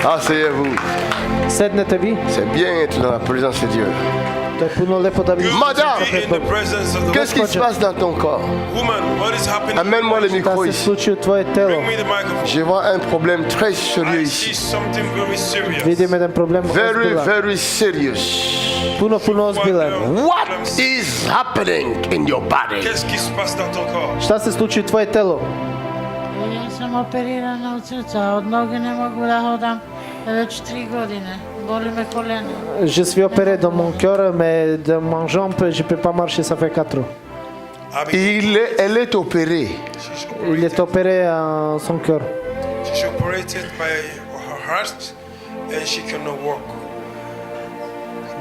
Asseyez-vous. Sednete vi. C'est bien être dans la présence de Dieu. To je puno lepo da vidiš. Madame, Be in the presence of the qu'est-ce qui se passe dans ton corps? woman. What is happening? Amène-moi le Šta micro se ici. sluči u tvoje telo? Bring me the microphone. Je vois un problème très sérieux I see ici. something very serious. Vidim jedan problem Very, ozbiljan. very serious. Puno ozbiljan. What is happening in your body? Qu'est-ce qui se passe dans ton corps? Šta se sluči u tvoje telo? Ja sam operirana od srca, od noge ne mogu da hodam već 3 godine. Boli me kolena. Je suis opéré dans mon cœur, mais dans mon jambe, je ne peux pas marcher, ça fait 4 ans. Elle est opérée. Il est opéré à son cœur. She's operated by her heart and she cannot walk.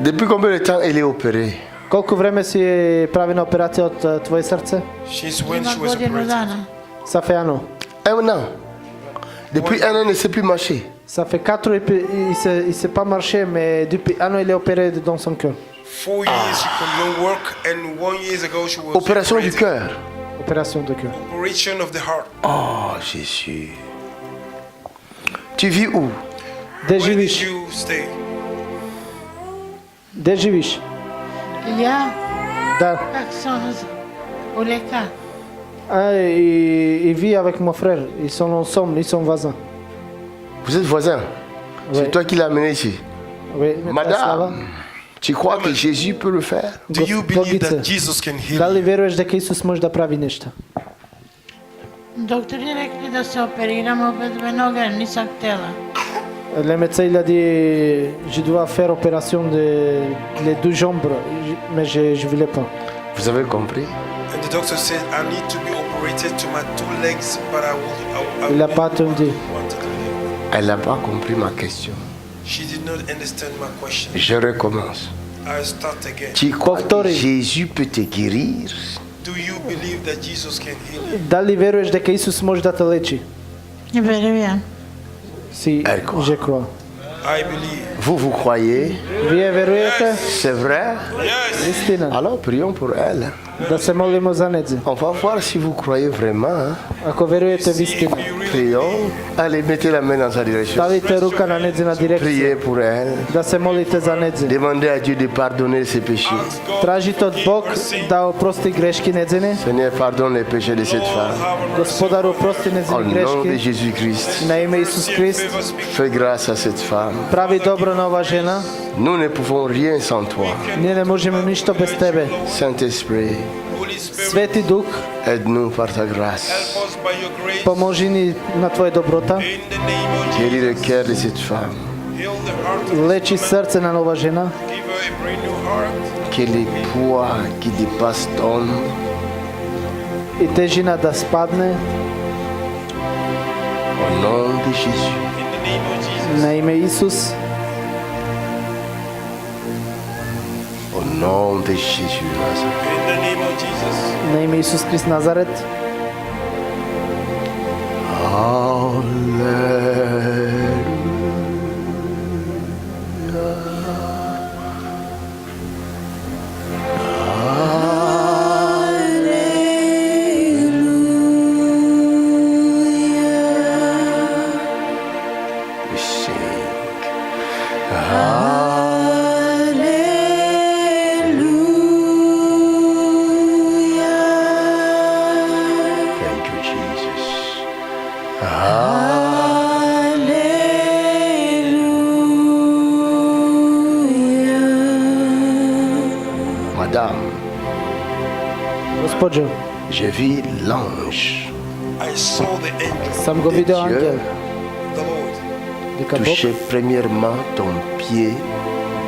Depuis combien de temps elle est opérée? Koliko vreme si pravi na operaciju od tvoje srce? Since when Ima she was godinu operated? dana. Ça fait un an. Un an. Depuis un an, elle ne sait plus marcher. Ça fait 4 ans, il ne sait pas marcher, mais depuis un an, il est opéré dans son cœur. 4 years she could not work, and 1 year ago she was Opération du operated. cœur. Opération de cœur. Operation of the heart. Oh, Jésus. Tu vis où? Gde Where did živiš? you stay? Gde živiš? Ja, Da. kako se ono zove? U Leka. Ah, il vit avec mon frère. Ils sont ensemble, ils sont voisins. Vous êtes voisins. Oui. C'est toi qui l'as amené ici. Oui, Madame, tu crois que Jésus peut le faire? Do you believe Gospodice, that Jesus can heal da li you? vjeruješ da Isus može da pravi nešto? Doktor je rekli da se operiram opet dve noge, nisam htjela. Le médecin il a dit je dois faire opération de les 2 jambes, mais je ne voulais pas. Vous avez compris? And the doctor said I need to be operated to my 2 legs, but I Il n'a pas attendu. want to do it. Elle n'a pas compris ma question. She did not understand my question. Je recommence. I start again. Tu crois que Docteur, Jésus peut te guérir? Do you believe that Jesus can heal you? Da li vjeruješ da Isus može da te leči? Ne verujem. Si, Elle croit. je crois. I believe. Vous croyez? Vi je vjerujete? C'est vrai? Yes. Istina. Alors prions pour elle. Da se molimo za Nedzi. On va voir si vous croyez vraiment. Hein? Ako vjerujete v See istinu. if you really Prions. Allez, mettez la main dans sa direction. Stavite ruka na Nedzina direkciju. Priez pour elle. Da se molite za Nedzi. Demandez à Dieu de pardonner ses péchés. ask God Tražite od Bog da oprosti greški Nedzine. Seigneur, pardonne les péchés de cette femme. Gospodaru, oprosti Au Nedzine nom de greški. Jésus-Christ, Na ime Isus Krist. fais grâce à cette femme. Pravi dobro na ova žena. Nous ne pouvons rien sans toi. Nije ne možemo ništa bez tebe. Saint-Esprit, Holy Spirit, Sveti Duh, aide-nous par ta grâce. help us by your grace. pomoži ni na tvoje dobrota. In the name of Guéris le Jesus, cœur de cette femme. heal the heart of Leči srce na ova žena. give her a brand new heart. Que les poids qui dépassent tombent. I težina da spadne. Au nom de Jésus. In the name of Jesus. Na ime Isus. Au nom de Jésus. Nazareth. In the name of Jesus. Na ime Isus Krist Nazaret. We sing. Thank you, Jesus. Madame, Gospođo, j'ai vu l'ange I saw the angel, sam go video Dieu angel. the Lord, Dika Bog toucher premièrement ton pied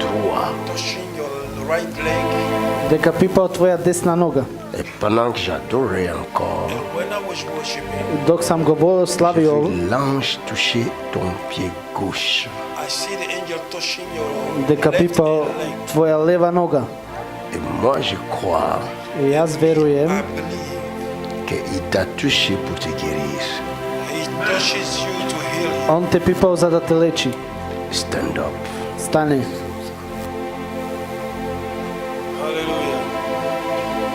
droit. touching your right leg. deka pipao tvoja desna noga. Et pendant que j'adorais encore, And when I was worshiping, Dok sam go slavio ovo, l'ange touchait ton pied gauche. I see the angel touching your deka left pipao leg. tvoja leva noga. Et moi, je crois I ja verujem I believe qu'il t'a touché pour te guérir. he touches you to heal you. on te pipao za da te leči. Stand up. Stani. Hallelujah.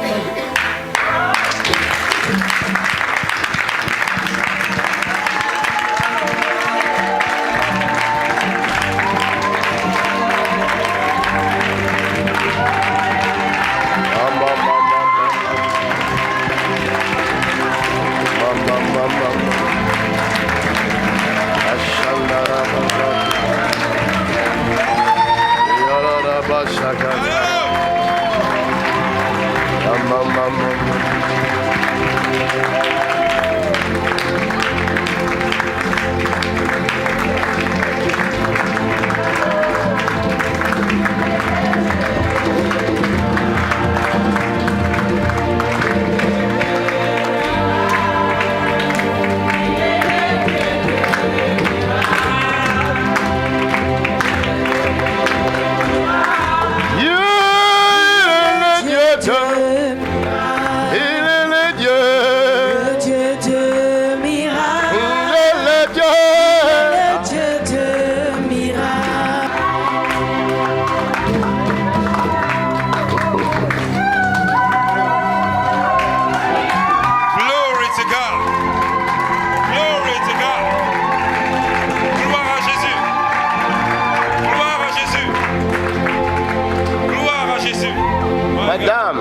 Madame,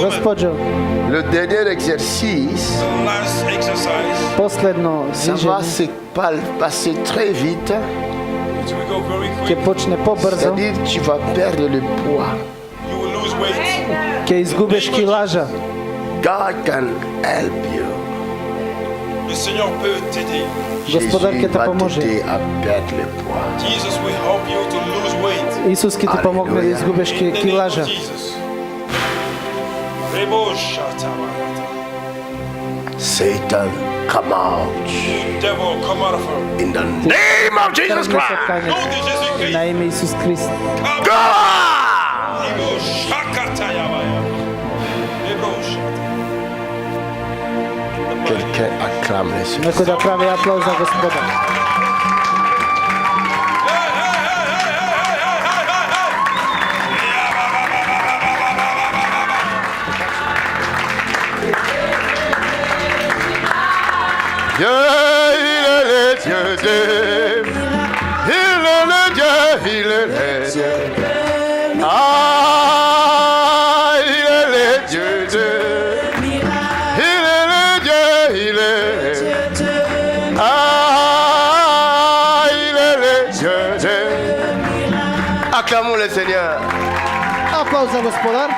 Gospođo, le dernier exercice, The last exercise, posljedno ça va ziđenje se passer très vite. it will go very će quick. počne pobrzo, C'est-à-dire tu vas perdre le poids. You will lose weight. će izgubeš kilaža. God can help you. Le Seigneur peut t'aider. Gospodar Jésus će te va pomože. t'aider à perdre le poids. Jesus will help you to lose weight. Isus ki ti pomogne da Aleluja. izgubeš In the name kilaža. of Jesus. Rebo shatabayata. Satan, come out. Devil, come out of her. In the name of Jesus Crkne Christ. Satane. Nom de Jésus-Christ. Na ime Isus Krist. Come Go! out. Rebo shakatayabaya. Rebo shata. Quelqu'un acclame le Seigneur. Neko da pravi aplauz za Gospoda. Dieu, il est le Dieu de... Il est le Dieu, il est le Dieu. Ah, il est le Dieu de... Il est le Dieu, il est le Dieu. Ah, il est le Dieu de... Acclamons le Seigneur. Aplauz za Gospodar.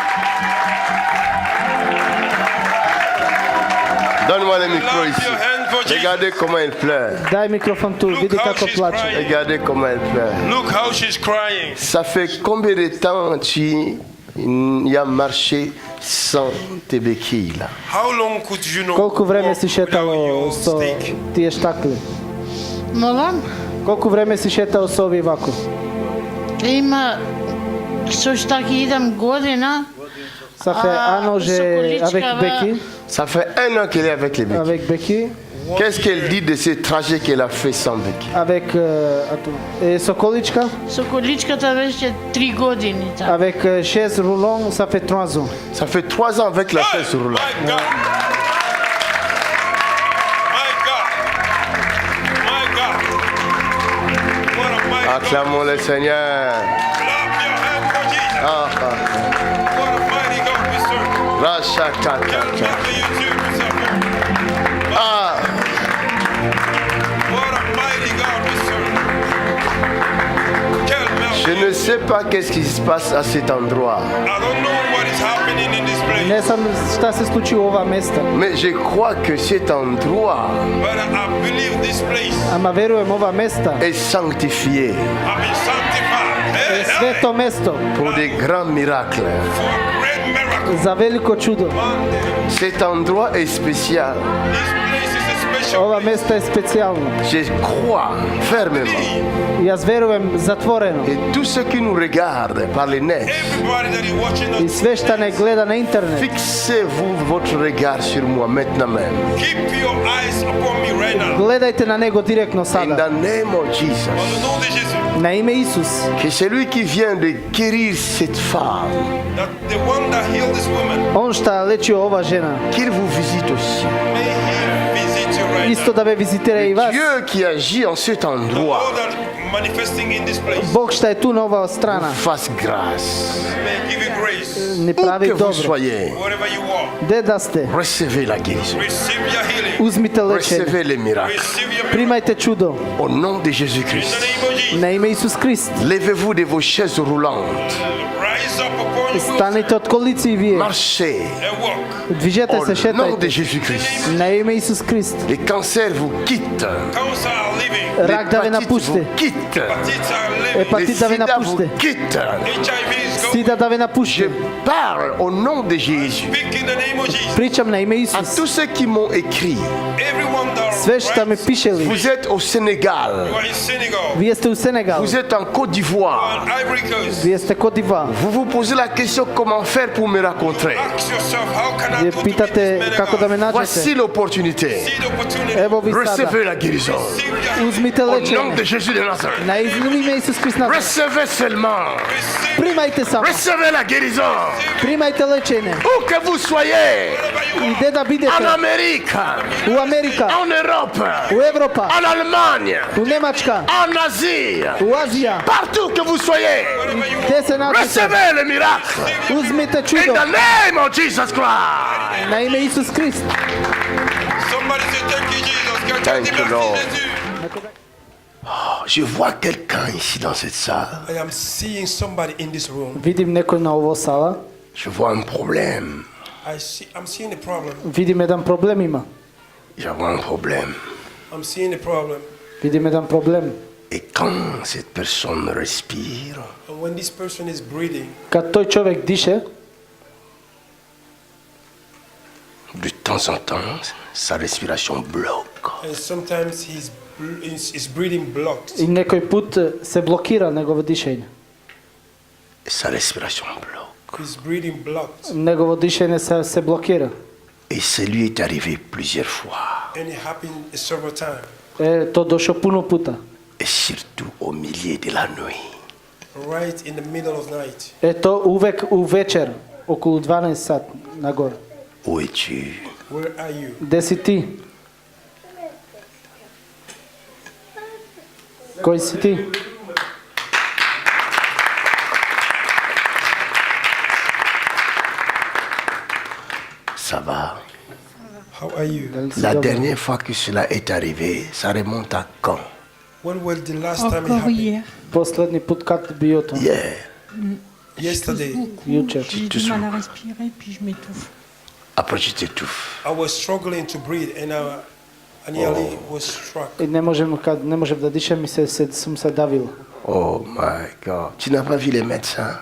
Donne-moi le micro Clap ici. your hand for Jesus. Regardez comment il pleure. Daj mikrofon tu, Look vidi how kako she's plače. crying. Regardez comment il pleure. Look how she's crying. Ça fait combien de temps tu y as marché sans tes béquilles là? How long could you know Koliko vreme walk si without šetao your so stick? tije štakli? Molim? Koliko vreme si šetao s ovi ovako? Ima, също така идам година, Ça fait un an j'ai avec Becky, Ça fait un an qu'elle est avec les béquilles. avec Becky, Qu'est-ce qu'elle dit de ce trajet qu'elle a fait sans béquilles? avec Sokolička, с количката вече 3 години. така. avec chaise roulant, ça fait 3 ans. Ça fait 3 ans avec la Hey, chaise roulante. my God. My God. My God. What a mighty God. Acclamons le Seigneur. Clap your hand for Jesus. Ah, ah. What a mighty God we serve. Rachakata. Quel maître YouTube nous servons. Ah, What a mighty God we serve. Quel je merveilleux. ne sais pas qu'est-ce qui se passe à cet endroit, I don't know what is happening in this place, Ne znam šta se sluči u ova mesta, mais je crois que cet endroit but I believe this place ama verujem ova mesta est sanctifié have been sanctified. Hey, je hey, sveto mesto pour des grands miracles. for a great miracle. za veliko čudo. Cet endroit est spécial. This place is a special Ova place. mesta je specijalno. Je crois fermement. Ja verujem zatvoreno. Et tous ceux qui nous regardent par les nets, Everybody that is watching I us, sve šta ne gleda na internet, fixez-vous votre regard sur moi maintenant même. keep your eyes upon me right now. gledajte na nego direktno In sada. the name of Dans Jesus. le nom de Jésus, Na ime Isus. Que celui qui vient de guérir cette femme, that the one that healed this woman, On šta lečio ova žena, qu'il vous visite aussi. may he visit you right isto da now. ve vizitira i vas. Dieu qui agit en cet endroit Lord that manifesting in this place, Bog šta je tu na ova strana, fasse grâce. may give you grace. ne Où pravi que vous dobro. soyez, Wherever you are, Gde da ste, recevez la guérison. receive your healing. uzmite lečenje. Recevez les miracles. Receive your miracle. Primajte čudo. Au nom de In the Jésus-Christ. name of Jesus, Na ime Isus Krist. Levez-vous de vos chaises roulantes. rise up upon Станете от колици и вие. Marchez and walk. Движете au се, nom de шетайте. Jésus-Christ. На име Исус Христ. Les cancers vous quittent. Cancer are leaving. Рак да ви L'hépatite vous напусти. quitte. Hepatitis are leaving. Les Епатит да ви sida vous напусти. quittent. HIV is going. Сида да ви напусти. Je parle au nom de Jésus. Speak in the name of Jesus. Причам на име À Исус. tous ceux qui m'ont écrit, Everyone that Све што ми пишели. vous êtes au Sénégal, you are in Senegal, Вие сте у Сенегал. vous êtes en Côte d'Ivoire. on Ivory Coast. Вие сте Кот д'Ивуар. Vous vous posez la question comment faire pour me rencontrer. Ask yourself, how can I Вие go to питате meet this како да ме man of God? Voici наđете. l'opportunité. See the opportunity. Ево ви сада. Recevez la guérison. Receive your Узмите Au nom лечење. de Jésus de Nazareth. На име Исус Христ Назарет. Recevez seulement. receive Примајте само. Recevez la guérison. Примајте лечење. Où que vous soyez, И де да en бидете. Amérique, У Америка. en Europe, У Европа. en Allemagne, У Немачка. en Asie, У Азија. partout que vous soyez, Де се научите? recevez le miracle. Узмите In чудо. the name of Jesus Christ. На име Исус Христ. somebody say thank you Jesus. Quelqu'un Thank dit you, merci Lord. Jésus. Je vois quelqu'un ici dans cette salle. I am seeing somebody in this room. Видим некој на ово сала. Je vois un problème. I'm seeing a problem. Видим еден проблем има. Je vois un problème. I'm seeing a problem. Видим еден проблем. Et quand cette personne respire, And when this person is breathing, Кад тој човек дише, de temps en temps, sa respiration bloque. and sometimes his breathing blocked. и некој пут се блокира негово дишење. Sa respiration bloque. His breathing blocked. Негово дишење се блокира. Et ça lui est arrivé plusieurs fois. And it happened several times. Тоа дошо пуно пута. Et surtout au milieu de la nuit. Right in the middle of night. Ето увек у вечер, околу 12 сат нагоре. Où es-tu? Where are you? Де си ти? Кој си ти? Ça va? How are you? Дали си La добро? dernière fois que cela est arrivé, ça remonte à quand? When was the last time it Encore happened? hier. Последни пут кад био тоа? Hier. Yesterday. Јучер. J'ai du mal à respirer, puis je m'étouffe. Après, tu t'étouffes. I was struggling to breathe and I nearly was struck. И не можем да дишам и сум се давил. Oh my God. Tu n'as pas vu les médecins?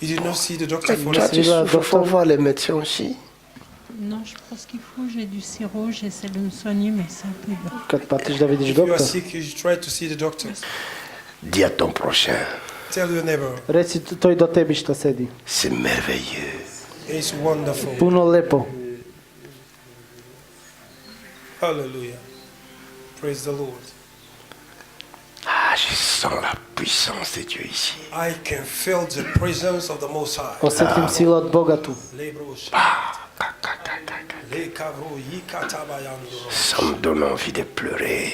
You did not see the doctor for Toi, this? tu Il va, souffres, faut docteur. voir les médecins aussi. Non, je prends ce qu'il faut, j'ai du sirop, j'essaie de me soigner, mais c'est un peu dur. Кад патиш да видиш If you are доктор, sick, you should try to see the doctor. Dis à ton prochain, Tell your neighbor. реци тој до тебе што седи. c'est merveilleux. It's wonderful. Пуно лепо. Hallelujah. Praise the Lord. Ah, je sens la puissance de Dieu ici. I can feel the presence of the Most High. Осетим сила од Бога ту. Lebros. Ah, Lekavro yikatabayando. ça me donne envie de pleurer.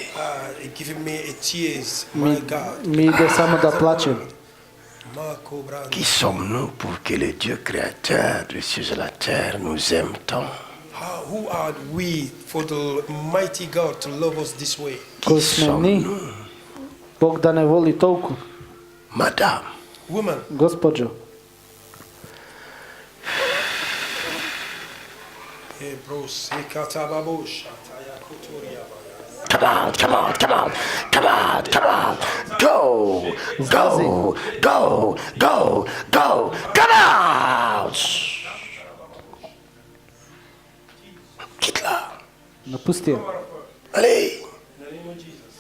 It giving me a tears. My God. Ми иде само да плачем. Marco Brando. Qui sommes-nous pour que le Dieu créateur des cieux et de la terre nous aime tant? Who are we for the mighty God to love us this way? Кој сме ни? Бог да не воли толку. Madame, Woman, Господјо, Hebros yikatababosha tayakuturia. come on, come on, come on, come on, come on. Go, go, go, go, go, come out. Quitte-la. напусти ја. Allez. In the name of Jesus.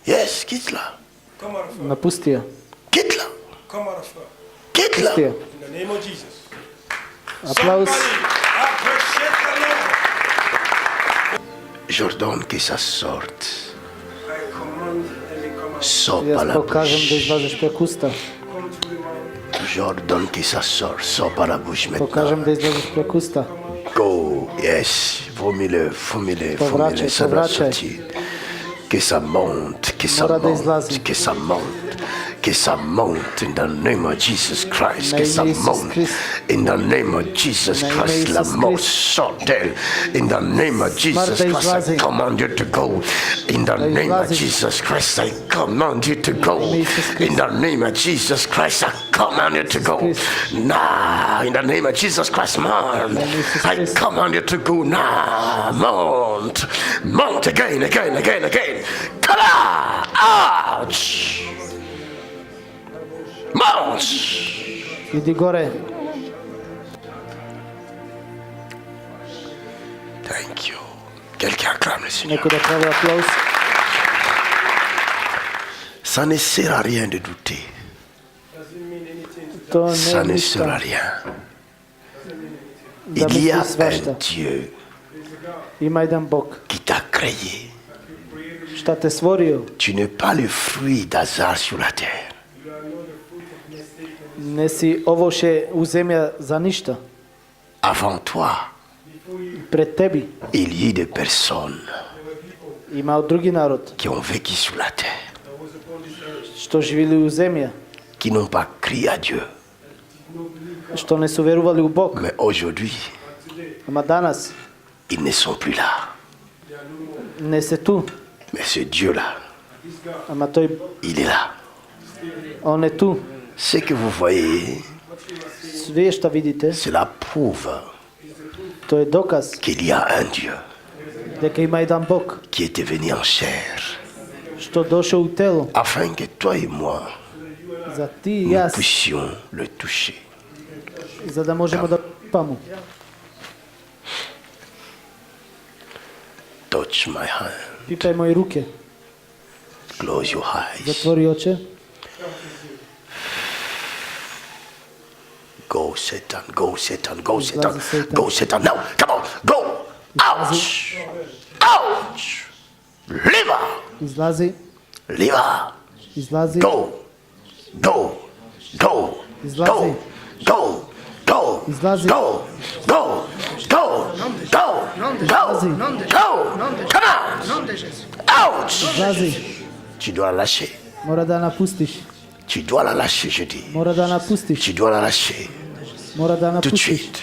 Yes, quitte-la. Come out of her. Напусти ја. Quitte-la. Come out of her. Quitte-la. Пусти ја. In the name of Jesus. Аплауз. Somebody appreciate the Lord. J'ordonne que ça sorte. I command and they come out. Sors par Јас la покажам да bouche. излазиш прек уста. Come through the mouth. J'ordonne que ça sorte. Sors par la bouche maintenant. Покажам да излазиш прек уста. Go, yes. Vomis-le, vomis-le, vomis-le. Ça doit Povraćaj. sortir. Que ça monte, que ça Mora da monte, izlazi. que ça monte, que ça monte in the name of Jesus In the Christ, Na que ime ça Isus monte. Christ. In the name of Jesus Na ime Christ, la Isus mort Christ. sort d'elle. In the name of Jesus Smrta Christ, I izlazi. command you to go. In the Da name of izlazi. Jesus Christ, I command you to go. ime Isus Christ. In the name of Jesus Christ, I command you to go. Christ. Now, in the name of Jesus Christ, man, Isus I Christ. command you to go now. Mount, mount again. Come on, ouch. Mount. Idi gore. Thank you. Quelqu'un acclame le Seigneur. Neko da pravi aplauz. Ça ne sert à rien de douter. To Ça ne ne sert à ništa. rien. Da Il y a misli svašta. un Dieu Ima jedan Bog. qui t'a créé. Šta te stvorio? Tu n'es pas le fruit d'hasard sur la terre. Nesi ovoše u zemlja za ništa. Avant toi, Pred tebi il y a des personnes ima drugi narod qui ont vécu sur la terre, što živili u zemlji, qui n'ont pas crié à Dieu. što ne su verovali u Bog. Mais aujourd'hui, Ama danas ils ne sont plus là. ne se tu, Mais ce Dieu-là, ama to je, il est là. on je tu. Ce que vous voyez, Sve šta vidite, c'est la prouve to je dokaz qu'il y a un Dieu da ima jedan Bog qui était venu en chair, što došao u telo afin que toi et moi, za ti i nous ja, puissions le toucher. za da možemo da pamo. Touch my hand, Pipaj moje ruke, close your eyes. zatvori oče. Go, Satan, go, Satan, go, Satan, Izlazi, Satan. go, Satan. Now, come on, go. Ouch, ouch. Liver, Izlazi, liver. izlazi, Go, go, go, Izlazi. go, go, go, Izlazi. go, go, go, go, go, go. Come on. Ouch. izlazi. Tu dois la lâcher. Mora da napustiš, Tu dois la lâcher, je dis. mora da napustiš, Tu dois la lâcher. mora da Tout de napustiš. suite.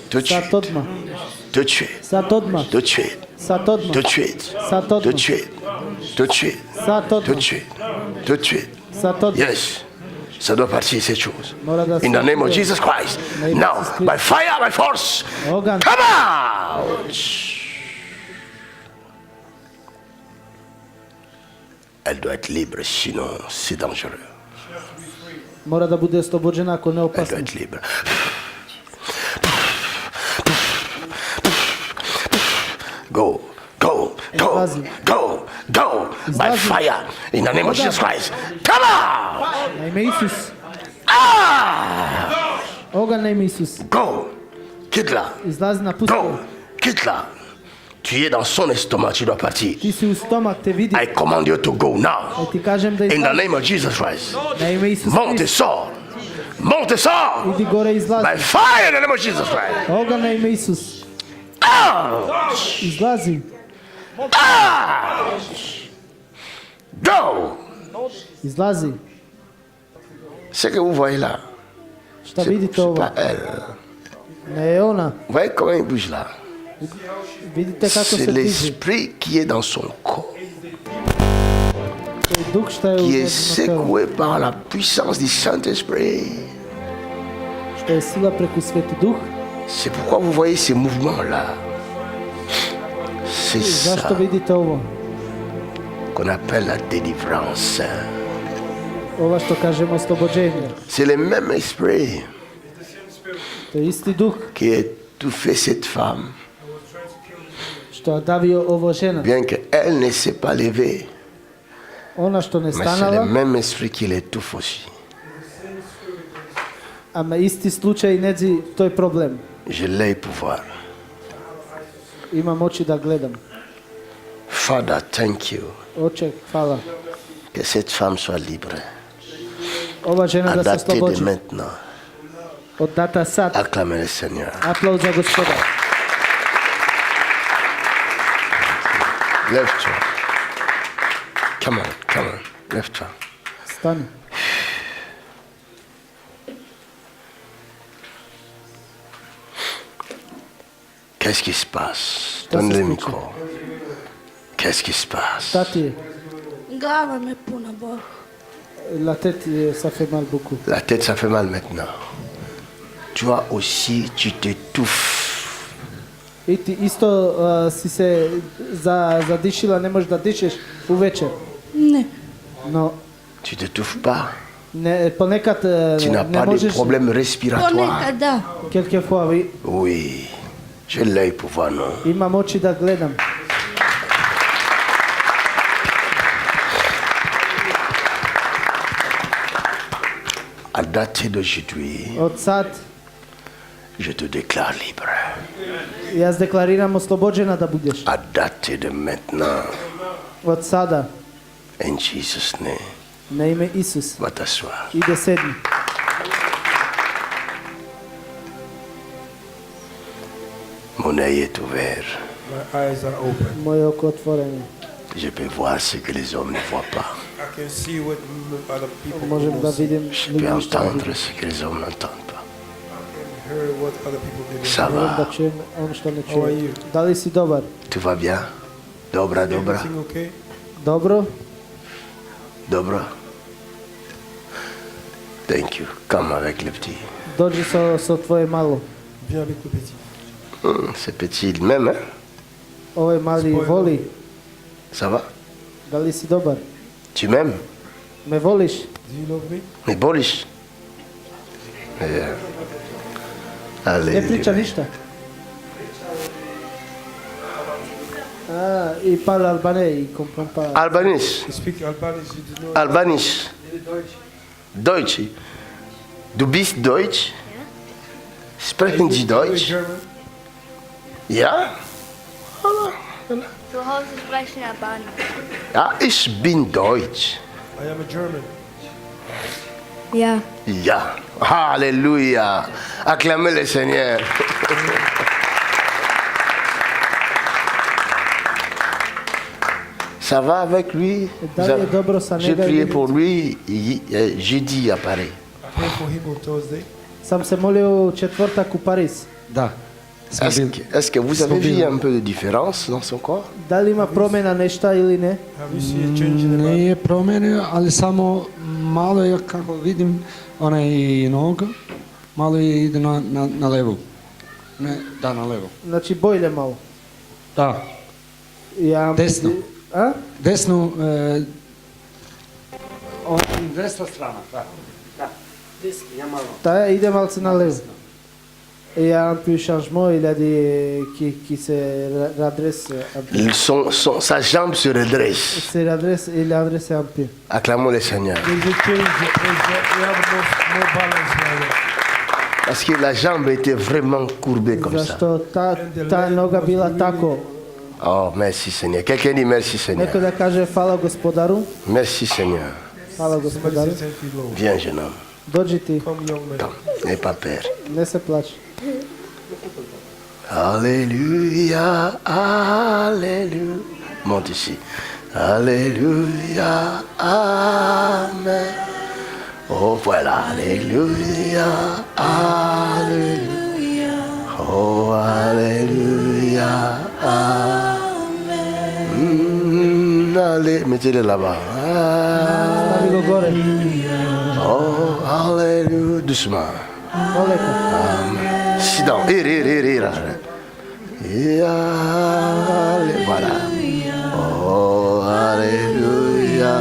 Tout de Sad suite. odmah, Tout de suite. sad odmah, Tout de suite. sad odmah, Tout de suite. sad Tout de odmah, suite. Tout de suite. sad Tout de odmah, suite. Tout de suite. sad odmah. Yes. Ça doit partir cette chose. Mora da In the name of se- Jesus Christ. Name of Now, Jesus Christ. by fire, by force. Ogan. Come out. Elle doit être libre, sinon c'est dangereux. Mora da bude oslobođena ako ne Elle doit opasna. être libre. Go, go, go, Izlazi. go, go. By Izlazi. fire. In the name of Ogan. Jesus Christ. Come out. Na ime Isus, Ah! ogan na ime Isus. Go. Quitte-la. Izlazi, napusti. Go. Quitte-la. Tu es dans son estomac, tu dois partir. Ti si u stomak, te vidi. I command you to go now. Aj ti kažem da In the izlazi. name of Jesus Christ. Na ime Isus Monte et Krist. sors. Monte et sors. Idi gore, By izlazi. fire in the name of Jesus Christ. Ogan na ime Isus. Ah! Izlazi. Ah! Go. Izlazi. Ce que vous voyez là, Šta c'est vidite c'est ovo? pas elle. Ne je ona. Vous voyez comment il bouge là? Vidite kako C'est se diže. l'esprit qui est dans son corps, To je duh šta je u qui est njezino telo. secoué par la puissance du Saint-Esprit. Što je sila preko Sveti Duh. C'est pourquoi vous voyez ces mouvements-là. C'est ça Zašto vidite ovo? qu'on appelle la délivrance. Ova što kažemo oslobođenje. C'est le même esprit To je isti duh qui a étouffé cette femme, što je davio ovo žena. bien qu'elle ne s'est pas levée. Ona što ne Mais c'est le stanala, même esprit qui l'étouffe aussi. ama isti slučaj nezi, to je problem. Je l'ai pouvoir. Imam oči da gledam. Father, thank you Oče, hvala. que cette femme soit libre. Ova žena À da se dater de oslobođi. maintenant, Od data sad. acclamez le Seigneur. Aplauz za Gospoda. Lève-toi. Come on, lève-toi. Stani. Qu'est-ce qui se passe? Donne le micro. Qu'est-ce qui se passe? Tati, Glava mi je puna bol. la tête, ça fait mal beaucoup. La tête, ça fait mal maintenant. Toi aussi, tu t'étouffes. I ti isto si se zadišila, ne možeš da dišeš uveče. Ne. No, Tu t'étouffes pas. ponekad Tu n'as ne pas de možeš, problème respiratoire. Ponekad da. quelquefois, oui. Oui. J'ai l'œil pour voir, non? Imam oči da gledam. À dater d'aujourd'hui, Od sad, je te déclare libre. ja deklariram oslobođena da budeš. À dater de maintenant, Od sada, in Jesus' name, na ime Isus, va t'asseoir. ide sedmi. Mon œil est ouvert. My eyes are open. Moje oko otvoreno. Je peux voir ce que les hommes ne voient pas. I can see what other people Možem da don't see. vidim Je ljudi peux šta entendre vide. ce que les hommes n'entendent pas. I can hear what other people didn't Ça Moram da va? čujem ono što ne How are čujem. you? Da li si dobar? Tout va bien? Dobra, dobra, Everything okay? Dobro? dobra. Thank you. Come avec le petit. Dođi sa tvoje malo. Viens avec le petit. C'est petit il même, hein? Ovaj mali voli. Ça va? Da li si dobar? Tu m'aimes? Me voliš? Do you love me? Mais bolish. Ne priča Allez. ništa. I parla albanais, il comprend pas. Albanese. You speak Albanian, you do know Albanisch. Deutsch. Du bist Deutsch? Sprechen Sie Deutsch? German? Ja? Zu Hause sprechen Albanisch. Ja, ich bin Deutsch. I am a German. Ja. Ja. Alléluia. Acclamez le Seigneur. Ça va avec lui? Da li je dobro sa J'ai njega? prié pour lui jeudi à Paris. I prayed for him on Thursday. Sam se molio u četvrtak u Pariz. Da. Smo Est-ce que vous avez vu un peu de différence dans son corps? Da li ima promjena nešta ili ne? Have you seen a change in the body? Nije promenio, ali samo malo je, kako vidim, onaj nog, malo je ide na levu. Ne, da, na levo. Znači bolje malo. Da, Ja, Desno. A? desnu, desna strana, da. Da, desni, ja malo. Da, ide malce na levo. Il y a un peu de changement, il a des qui se redresse un peu. Sa jambe se redresse. Il redresse un peu. Acclamons le Seigneur. There's a change. You have more balance now. Parce que la jambe était vraiment courbée comme ça. Zašto ta noga bila tako? Oh, merci Seigneur. Quelqu'un dit merci Seigneur. Neko da kaže hvala gospodaru. Merci Seigneur. Hvala Somebody gospodaru. say 10 feet low. Viens, jeune homme. Dođi ti, Come, young man. Come, n'aie pas peur. ne se plaći. Alléluia, Alléluia. Monte ici. Alléluia, Amen. Oh, voilà. Alléluia, Alléluia. Oh, Alléluia, Amen. Allez, mettez-le là-bas. Stavi go gore. Oh, Alléluia. Doucement. Poleko. Sit down. Here. Voilà. Oh, Alléluia.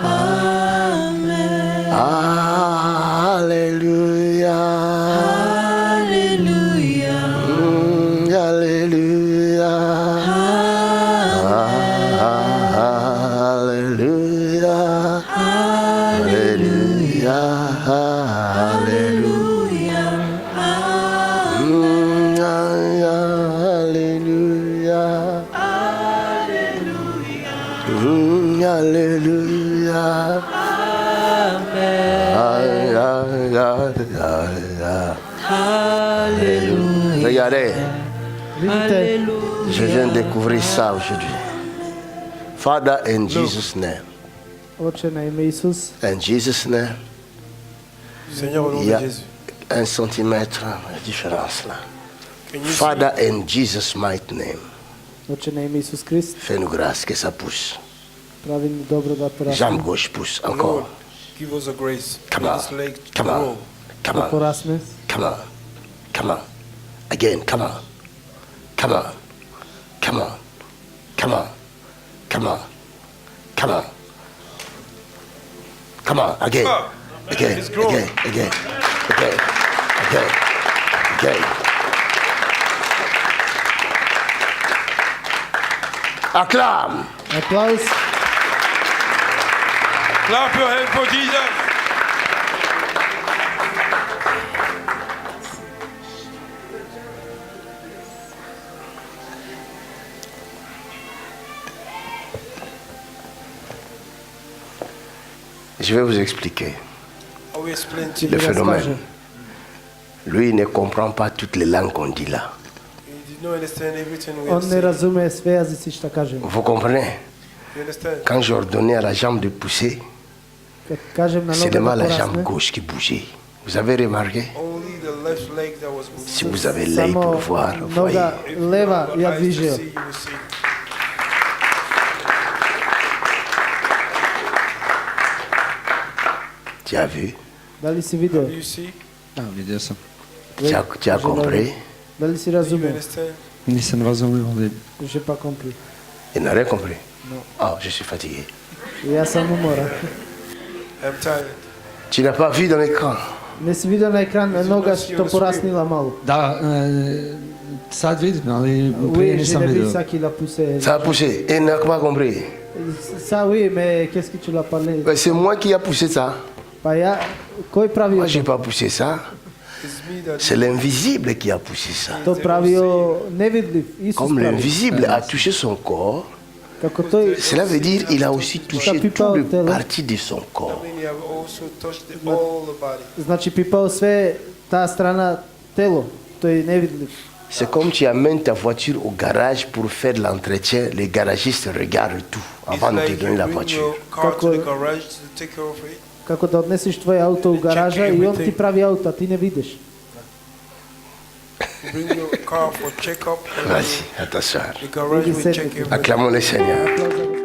Amen. Alléluia. Alléluia. Alléluia. Alléluia. Alléluia. Alléluia. Alléluia. Alléluia. Alléluia. Regardez, Vidite, je viens de découvrir ça aujourd'hui. Father, in Jesus' name. oče na ime Isus, In Jesus' name. Seigneur, au nom Il de y a Jésus. 1 centimètre de différence là. Can you Father, in Jesus' mighty name, Oče, na ime Isus Krist, fais-nous grâce que ça pousse. pravi mi dobro da Jambe porasne. gauche pousse see? Lord, encore. give us a grace. Come Make on. this leg Come grow. on. Come Da on. porasne. Come on. Come on. Again. Come on. Come on. Come on. Come on. Come on. Come on. Come on. Again. Again. It's growing. Again. Again. Again. Again. Again. Acclame. Aplauz. Clap your hands for Jesus. Je vais vous expliquer I will explain to le you. phénomène. Lui, il ne comprend pas toutes les langues qu'on dit là. You did not understand everything we On have ne said. razume sve jazici šta kažemo. Vous comprenez? You understand? Quand j'ai ordonné à la jambe de pousser, Kad kažem na noga seulement da la jambe porasne, gauche qui bougeait. Vous avez remarqué? Only the left leg that was moving. Si vous avez l'œil pour samo voir, voyez. noga If you leva have ja eyes to dvižio. see, you will see. Tu as vu? Da li si video? You see? Da, vidio sam. Tu as compris? Da li si Do you razumeo? understand? Nisam razumio, ali J'ai pas compris. Il n'a rien compris? Non. Oh, je suis fatigué. Ja sam umoran. I'm tired. Tu n'as pas vu dans l'écran? Ne si video na ekran noga što porasnila malo. da, sad vidim, ali prije Oui, je nisam l'ai vu vidio. ça qu'il a poussé. Ça a poussé. Il n'a pas compris. Ça oui, mais qu'est-ce que tu l'as parlé? Ben, c'est moi qui ai poussé ça. Pa ja, ko je pravio Moi, je to? n'ai pas poussé ça. It's me that C'est l'invisible qui a poussé ça. To pravio nevidljiv, Isus Comme pravi. l'invisible a touché son corps, Kako to je, cela veut dire qu'il a aussi touché toutes les parties de son corps. mean you have also touched all the body. znači pipao sve ta strana telo, to je nevidljiv. C'est comme tu amènes ta voiture au garage pour faire l'entretien. Les garagistes regardent tout It's avant de te like donner la you bring voiture. your car to the Kako- garage to take care of it. Kako da odnesiš tvoje auto u garaža i on ti pravi auto, a ti ne vidiš. You bring your car for checkup. And Vas-y, attention. the garage will check everything. Acclamons le Seigneur. Aplauz za